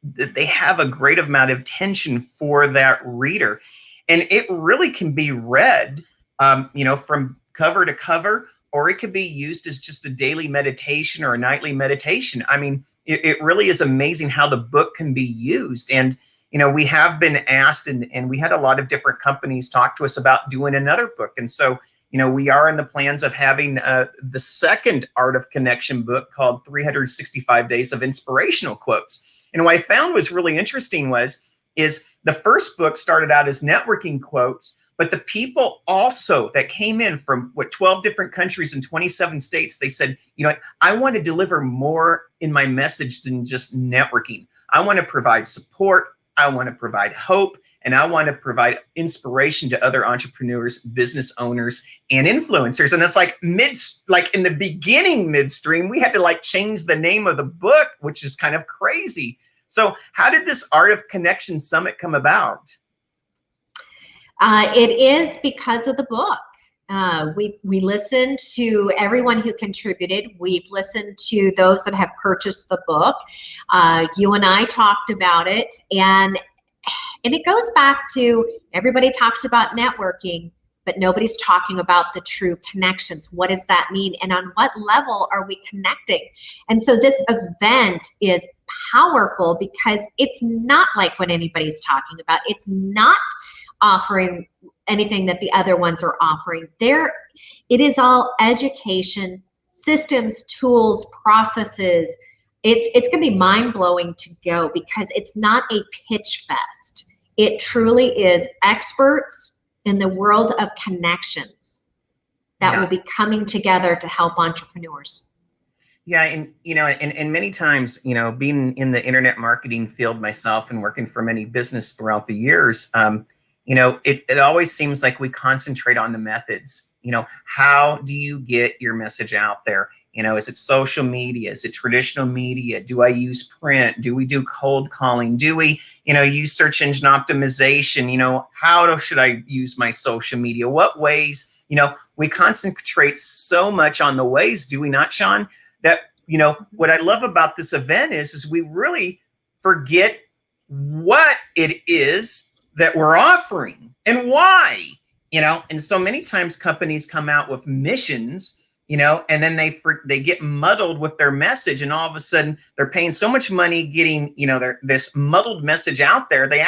that they have a great amount of attention for that reader. And it really can be read from cover to cover, or it could be used as just a daily meditation or a nightly meditation. I mean, it really is amazing how the book can be used. And, we have been asked, and we had a lot of different companies talk to us about doing another book. And so, we are in the plans of having the second Art of Connection book called 365 Days of Inspirational Quotes. And what I found was really interesting is the first book started out as networking quotes, but the people also that came in from 12 different countries and 27 states, they said, I want to deliver more in my message than just networking. I want to provide support. I want to provide hope. And I want to provide inspiration to other entrepreneurs, business owners, and influencers. And it's like in the beginning, midstream, we had to change the name of the book, which is kind of crazy. So how did this Art of Connection Summit come about? It is because of the book. We listened to everyone who contributed. We've listened to those that have purchased the book. You and I talked about it, and it goes back to everybody talks about networking, but nobody's talking about the true connections. What does that mean? And on what level are we connecting? And so this event is powerful because it's not like what anybody's talking about. It's not offering anything that the other ones are offering. It is all education, systems, tools, processes. It's going to be mind-blowing to go because it's not a pitch fest. It truly is experts in the world of connections that will be coming together to help entrepreneurs. Yeah, and many times, being in the internet marketing field myself and working for many business throughout the years, it always seems like we concentrate on the methods. How do you get your message out there? Is it social media? Is it traditional media? Do I use print? Do we do cold calling? Do we, use search engine optimization? How should I use my social media? What ways? We concentrate so much on the ways, do we not, Shawn? That, what I love about this event is we really forget what it is that we're offering and why, and so many times companies come out with missions, and then they get muddled with their message, and all of a sudden they're paying so much money getting, this muddled message out there. They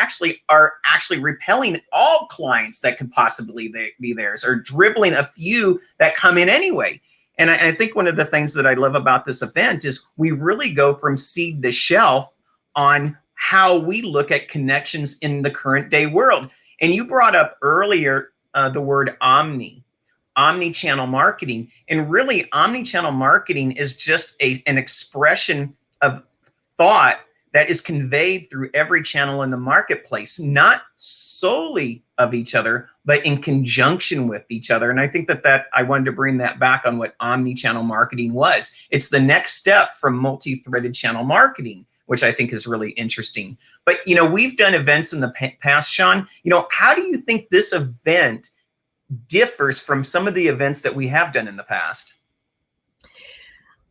are repelling all clients that could possibly be theirs, or dribbling a few that come in anyway. And I think one of the things that I love about this event is we really go from seed to shelf on how we look at connections in the current day world. And you brought up earlier the word omni-channel marketing. And really, omni-channel marketing is just an expression of thought that is conveyed through every channel in the marketplace, not solely of each other, but in conjunction with each other. And I think that I wanted to bring that back on what omni-channel marketing was. It's the next step from multi-threaded channel marketing, which I think is really interesting. But, we've done events in the past, Shawn. How do you think this event differs from some of the events that we have done in the past?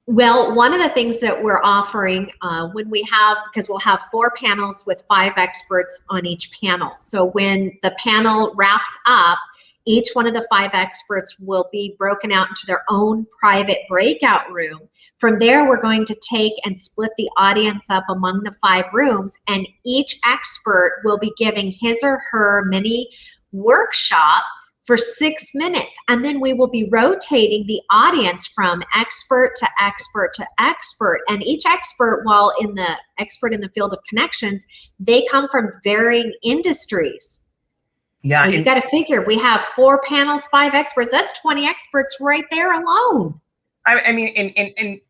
Well, one of the things that we're offering when we have, because we'll have 4 panels with 5 experts on each panel. So when the panel wraps up, each one of the 5 experts will be broken out into their own private breakout room. From there, we're going to take and split the audience up among the 5 rooms, and each expert will be giving his or her mini workshop for 6 minutes, and then we will be rotating the audience from expert to expert to expert. And each expert, while in the expert in the field of connections, they come from varying industries. Yeah, so you got to figure, we have 4 panels, 5 experts. That's 20 experts right there alone. I mean,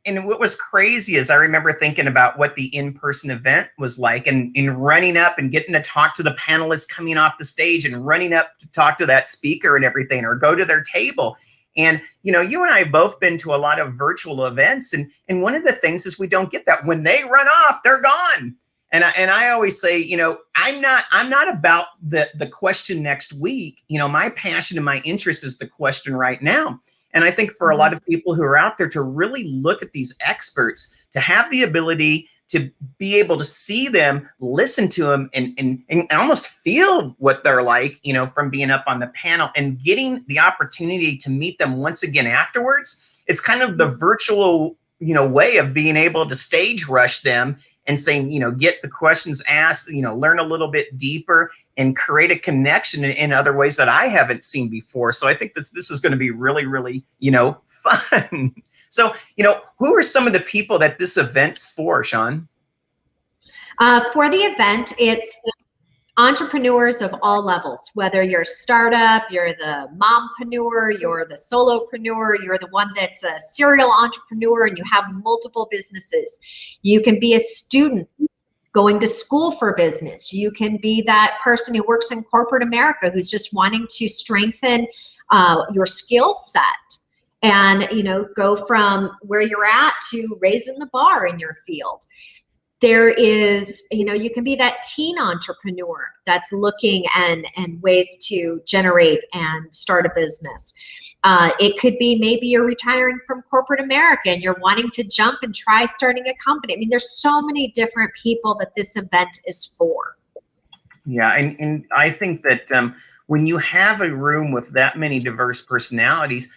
and what was crazy is I remember thinking about what the in-person event was like, and running up and getting to talk to the panelists coming off the stage and running up to talk to that speaker and everything, or go to their table. And, you and I have both been to a lot of virtual events. And one of the things is we don't get that. When they run off, they're gone. And I always say, I'm not about the question next week. My passion and my interest is the question right now. And I think for a lot of people who are out there, to really look at these experts, to have the ability to be able to see them, listen to them, and almost feel what they're like, from being up on the panel and getting the opportunity to meet them once again afterwards. It's kind of the virtual, way of being able to stage rush them and saying, get the questions asked, learn a little bit deeper and create a connection in other ways that I haven't seen before. So I think this is going to be really, really, fun. So, who are some of the people that this event's for, Shawn? For the event, it's entrepreneurs of all levels, whether you're a startup, you're the mompreneur, you're the solopreneur, you're the one that's a serial entrepreneur and you have multiple businesses. You can be a student going to school for business. You can be that person who works in corporate America who's just wanting to strengthen your skill set and, go from where you're at to raising the bar in your field. There is, you can be that teen entrepreneur that's looking and ways to generate and start a business. It could be maybe you're retiring from corporate America and you're wanting to jump and try starting a company. I mean, there's so many different people that this event is for. Yeah, and I think that when you have a room with that many diverse personalities,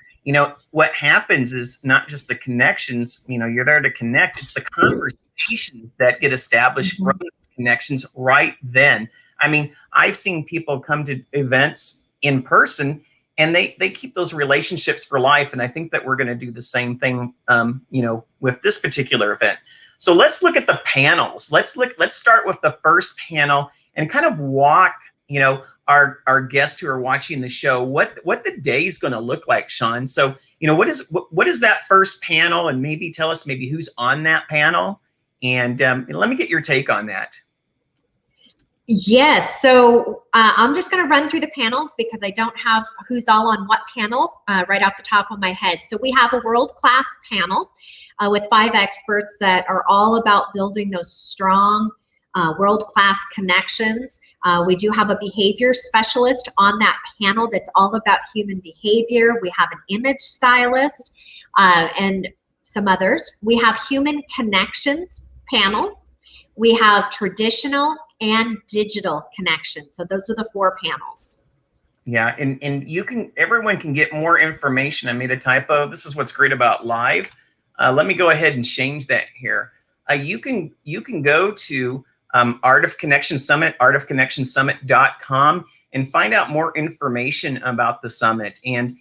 what happens is not just the connections, you're there to connect, it's the conversations that get established from those connections right then. I mean, I've seen people come to events in person and they keep those relationships for life. And I think that we're going to do the same thing, with this particular event. So let's look at the panels. Let's start with the first panel and kind of walk, our guests who are watching the show, what the day is going to look like, Shawn. So, what is that first panel, and maybe tell us maybe who's on that panel, and let me get your take on that. Yes, so I'm just going to run through the panels because I don't have who's all on what panel right off the top of my head. So we have a world-class panel with 5 experts that are all about building those strong world-class connections. We do have a behavior specialist on that panel that's all about human behavior. We have an image stylist and some others. We have human connections panel. We have traditional and digital connections. So those are the 4 panels. Yeah, and everyone can get more information. I made a typo. This is what's great about live. Let me go ahead and change that here. You can go to Art of Connection Summit, artofconnectionsummit.com, and find out more information about the summit. And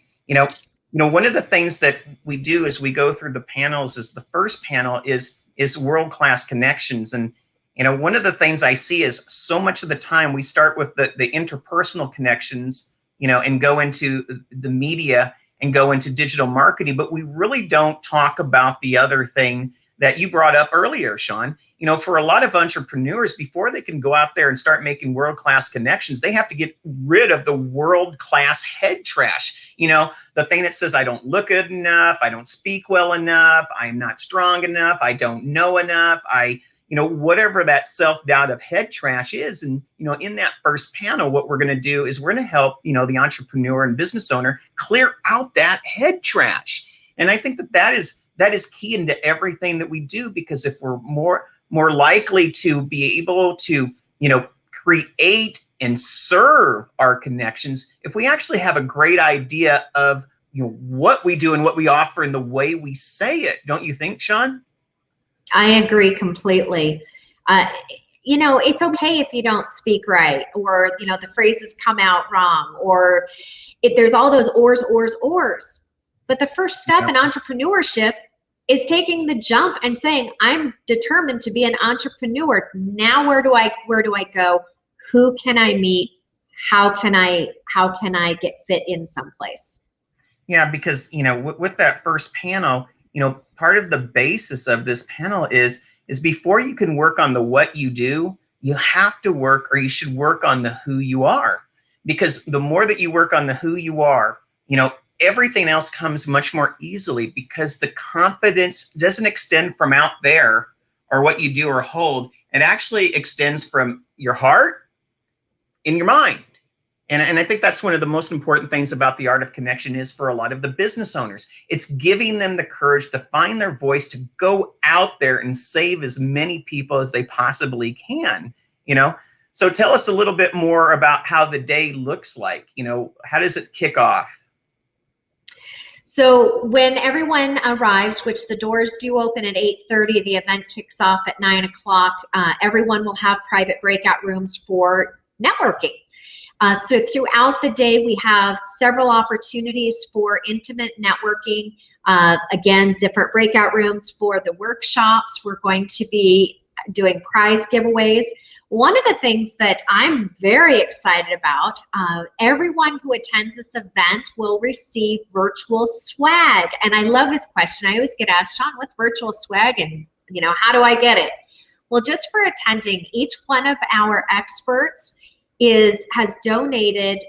one of the things that we do as we go through the panels is the first panel is world-class connections. And one of the things I see is so much of the time we start with the interpersonal connections, and go into the media and go into digital marketing, but we really don't talk about the other thing that you brought up earlier, Shawn. You know, for a lot of entrepreneurs, before they can go out there and start making world-class connections, they have to get rid of the world-class head trash. You know, the thing that says, I don't look good enough, I don't speak well enough, I'm not strong enough, I don't know enough, you know, whatever that self-doubt of head trash is. And, you know, in that first panel, what we're going to do is we're going to help, you know, the entrepreneur and business owner clear out that head trash. And I think that is key into everything that we do, because if we're more likely to be able to, you know, create and serve our connections, if we actually have a great idea of, you know, what we do and what we offer and the way we say it, don't you think, Shawn? I agree completely. You know, it's okay if you don't speak right, or, you know, the phrases come out wrong, or if there's all those ors. But the first step in entrepreneurship is taking the jump and saying, I'm determined to be an entrepreneur. Now, where do I go? Who can I meet? How can I get fit in someplace? Yeah, because, you know, with that first panel, you know, part of the basis of this panel is before you can work on the what you do, you have to work, or you should work on the who you are. Because the more that you work on the who you are, you know, everything else comes much more easily, because the confidence doesn't extend from out there or what you do or hold. It actually extends from your heart and your mind. And I think that's one of the most important things about the art of connection is for a lot of the business owners. It's giving them the courage to find their voice, to go out there and save as many people as they possibly can, you know? So tell us a little bit more about how the day looks like. You know, how does it kick off? So when everyone arrives, which the doors do open at 8:30, the event kicks off at 9 o'clock, everyone will have private breakout rooms for networking. So throughout the day, we have several opportunities for intimate networking. Again, different breakout rooms for the workshops. We're going to be doing prize giveaways. One of the things that I'm very excited about, everyone who attends this event will receive virtual swag. And I love this question. I always get asked, Shawn, what's virtual swag? And, you know, how do I get it? Well, just for attending, each one of our experts has donated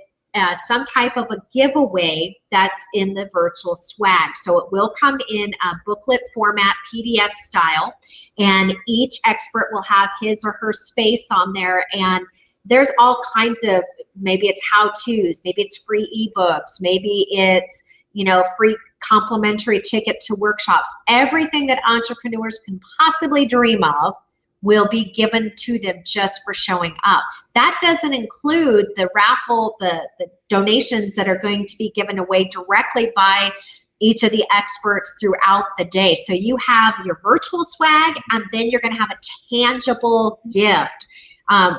some type of a giveaway that's in the virtual swag. So it will come in a booklet format, PDF style, and each expert will have his or her space on there. And there's all kinds of, maybe it's how-tos, maybe it's free ebooks, maybe it's, you know, free complimentary ticket to workshops. Everything that entrepreneurs can possibly dream of will be given to them just for showing up. That doesn't include the raffle, the donations that are going to be given away directly by each of the experts throughout the day. So you have your virtual swag, and then you're going to have a tangible gift,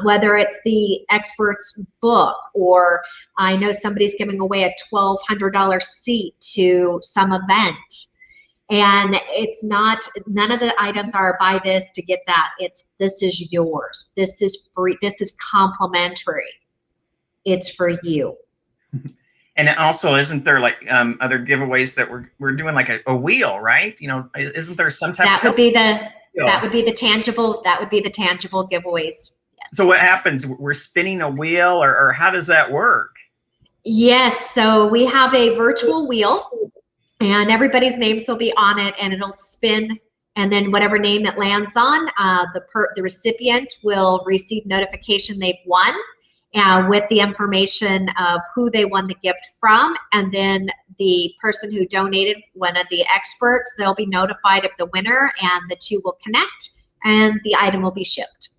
whether it's the expert's book, or I know somebody's giving away a $1,200 seat to some event. And it's not, none of the items are buy this to get that. It's, this is yours. This is free. This is complimentary. It's for you. And also, isn't there like other giveaways that we're doing, like a wheel, right? You know, isn't there some type that would be the tangible giveaways. Yes. So what happens? We're spinning a wheel, or how does that work? Yes. So we have a virtual wheel, and everybody's names will be on it, and it'll spin, and then whatever name it lands on, the recipient will receive notification they've won, with the information of who they won the gift from, and then the person who donated, one of the experts, they'll be notified of the winner, and the two will connect, and the item will be shipped.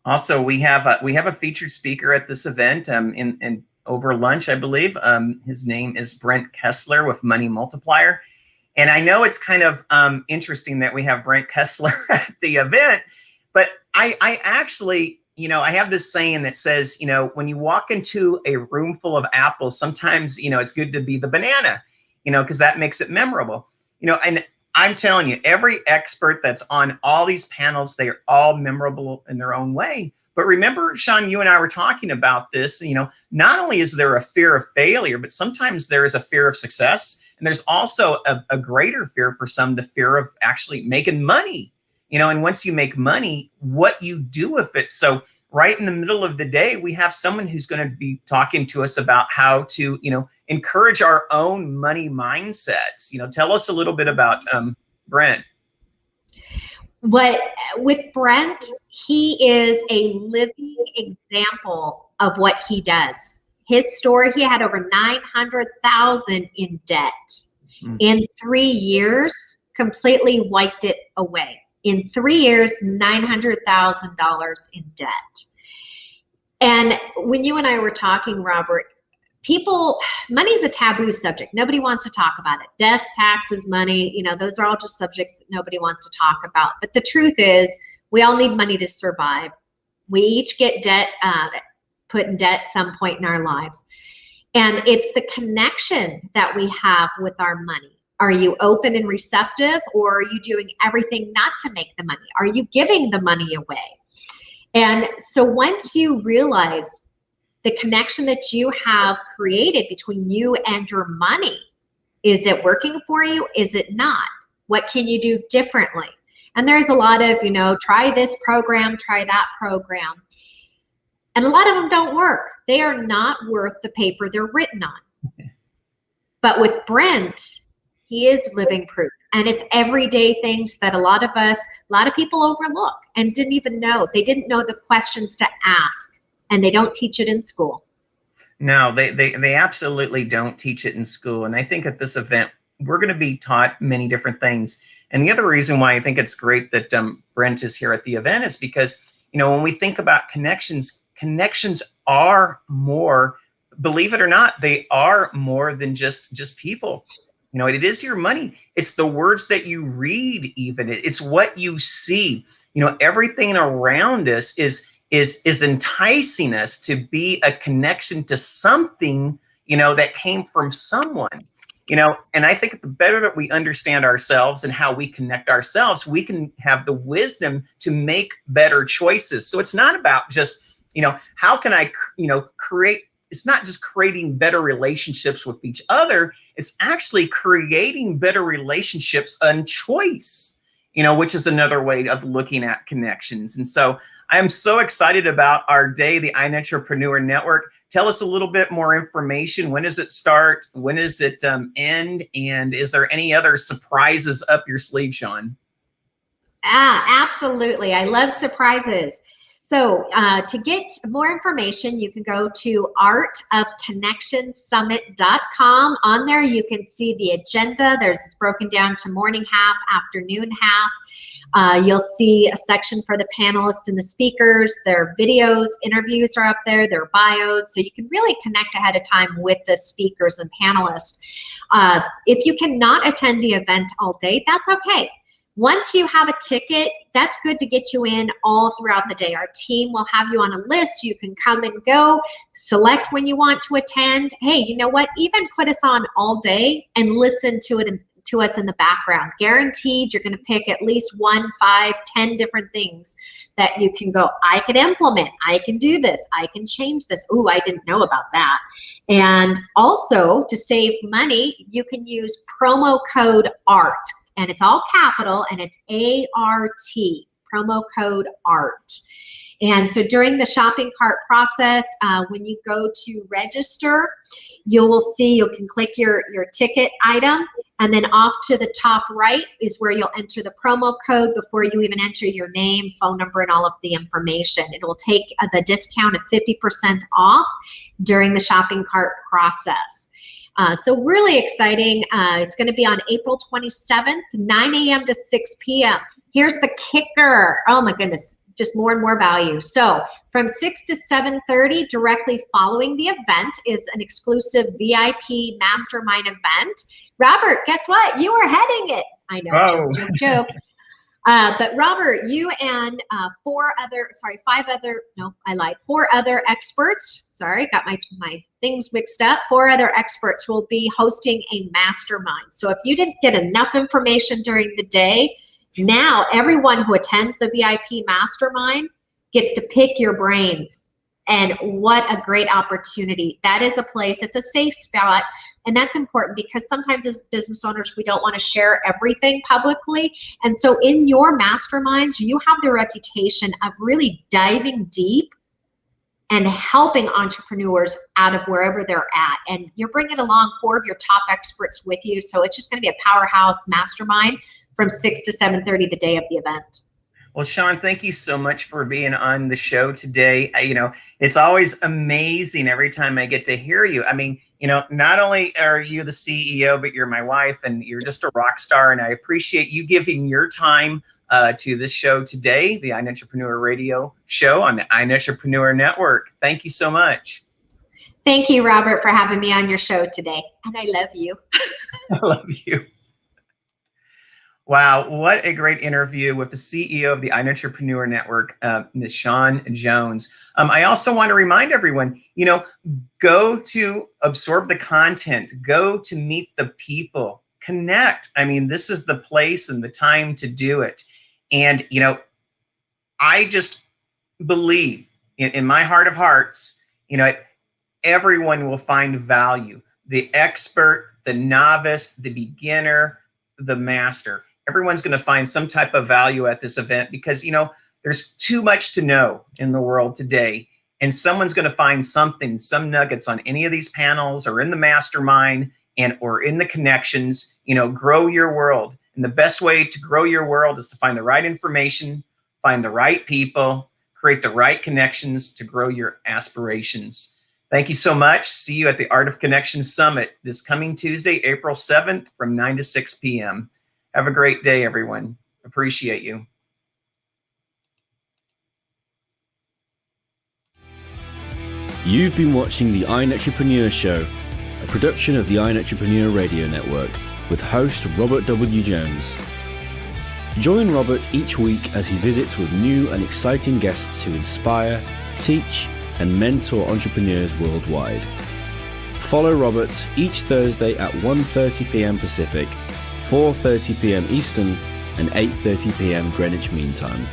Also, we have a featured speaker at this event, in over lunch, I believe. His name is Brent Kessler with Money Multiplier. And I know it's kind of interesting that we have Brent Kessler at the event, but I actually, you know, I have this saying that says, you know, when you walk into a room full of apples, sometimes, you know, it's good to be the banana, you know, because that makes it memorable. You know, and I'm telling you, every expert that's on all these panels, they are all memorable in their own way. But remember, Shawn, you and I were talking about this, not only is there a fear of failure, but sometimes there is a fear of success. And there's also a greater fear for some, the fear of actually making money, and once you make money, what you do with it. So right in the middle of the day, we have someone who's going to be talking to us about how to, encourage our own money mindsets. Tell us a little bit about Brent. With Brent, he is a living example of what he does. His story, he had over $900,000 in debt. In 3 years, completely wiped it away. In 3 years, $900,000 in debt. And when you and I were talking, Robert, money's a taboo subject. Nobody wants to talk about it. Death, taxes, money, those are all just subjects that nobody wants to talk about. But the truth is, we all need money to survive. We each get put in debt at some point in our lives. And it's the connection that we have with our money. Are you open and receptive, or are you doing everything not to make the money? Are you giving the money away? And so once you realize the connection that you have created between you and your money, is it working for you? Is it not? What can you do differently? And there's a lot of, try this program, try that program. And a lot of them don't work. They are not worth the paper they're written on. But with Brent, he is living proof. And it's everyday things that a lot of people overlook and didn't even know. They didn't know the questions to ask. And they don't teach it in school. No, they absolutely don't teach it in school. And I think at this event, we're going to be taught many different things. And the other reason why I think it's great that Brent is here at the event is because, when we think about connections are more, believe it or not, they are more than just people. It is your money. It's the words that you read even. It's what you see. Everything around us is enticing us to be a connection to something, that came from someone, and I think the better that we understand ourselves and how we connect ourselves, we can have the wisdom to make better choices. So it's not about just, how can I, create, it's not just creating better relationships with each other. It's actually creating better relationships and choice, which is another way of looking at connections. And so I'm so excited about our day, the iNETrepreneur Network. Tell us a little bit more information. When does it start? When does it end? And is there any other surprises up your sleeve, Shawn? Absolutely. I love surprises. So to get more information, you can go to artofconnectionsummit.com. On there, you can see the agenda. It's broken down to morning half, afternoon half. You'll see a section for the panelists and the speakers. Their videos, interviews are up there, their bios. So you can really connect ahead of time with the speakers and panelists. If you cannot attend the event all day, that's okay. Once you have a ticket, that's good to get you in all throughout the day. Our team will have you on a list. You can come and go, select when you want to attend. Hey, you know what? Even put us on all day and listen to it to us in the background. Guaranteed you're going to pick at least 1, 5, 10 different things that you can go, I can implement, I can do this, I can change this. Ooh, I didn't know about that. And also to save money, you can use promo code ART. And it's all capital, and it's A-R-T, promo code ART. And so during the shopping cart process, when you go to register, you can click your ticket item, and then off to the top right is where you'll enter the promo code before you even enter your name, phone number, and all of the information. It will take the discount of 50% off during the shopping cart process. So really exciting. It's going to be on April 27th, 9 a.m. to 6 p.m. Here's the kicker. Oh my goodness, just more and more value. So from 6 to 7:30, directly following the event, is an exclusive VIP Mastermind Event. Robert, guess what? You are heading it. I know, joke. But Robert, you and 4 other experts, sorry, got my things mixed up. 4 other experts will be hosting a mastermind. So if you didn't get enough information during the day, now everyone who attends the VIP mastermind gets to pick your brains. And what a great opportunity. That is a place, it's a safe spot. And that's important because sometimes as business owners, we don't want to share everything publicly. And so in your masterminds, you have the reputation of really diving deep and helping entrepreneurs out of wherever they're at. And you're bringing along 4 of your top experts with you. So it's just going to be a powerhouse mastermind from 6 to 7:30 the day of the event. Well, Shawn, thank you so much for being on the show today. It's always amazing every time I get to hear you. I mean, not only are you the CEO, but you're my wife and you're just a rock star. And I appreciate you giving your time to this show today, the iNETrepreneur radio show on the iNETrepreneur Network. Thank you so much. Thank you, Robert, for having me on your show today. And I love you. I love you. Wow, what a great interview with the CEO of the iNETrepreneur Network, Ms. Shawn Jones. I also want to remind everyone, go to absorb the content, go to meet the people, connect. I mean, this is the place and the time to do it. And, I just believe in my heart of hearts, everyone will find value. The expert, the novice, the beginner, the master. Everyone's going to find some type of value at this event because, there's too much to know in the world today. And someone's going to find something, some nuggets on any of these panels or in the mastermind or in the connections, grow your world. And the best way to grow your world is to find the right information, find the right people, create the right connections to grow your aspirations. Thank you so much. See you at the Art of Connection Summit this coming Tuesday, April 7th from 9 to 6 p.m. Have a great day, everyone. Appreciate you. You've been watching the iNETrepreneur Show, a production of the iNETrepreneur Radio Network with host Robert W. Jones. Join Robert each week as he visits with new and exciting guests who inspire, teach, and mentor entrepreneurs worldwide. Follow Robert each Thursday at 1:30 p.m. Pacific, 4:30 p.m. Eastern, and 8:30 p.m. Greenwich Mean Time.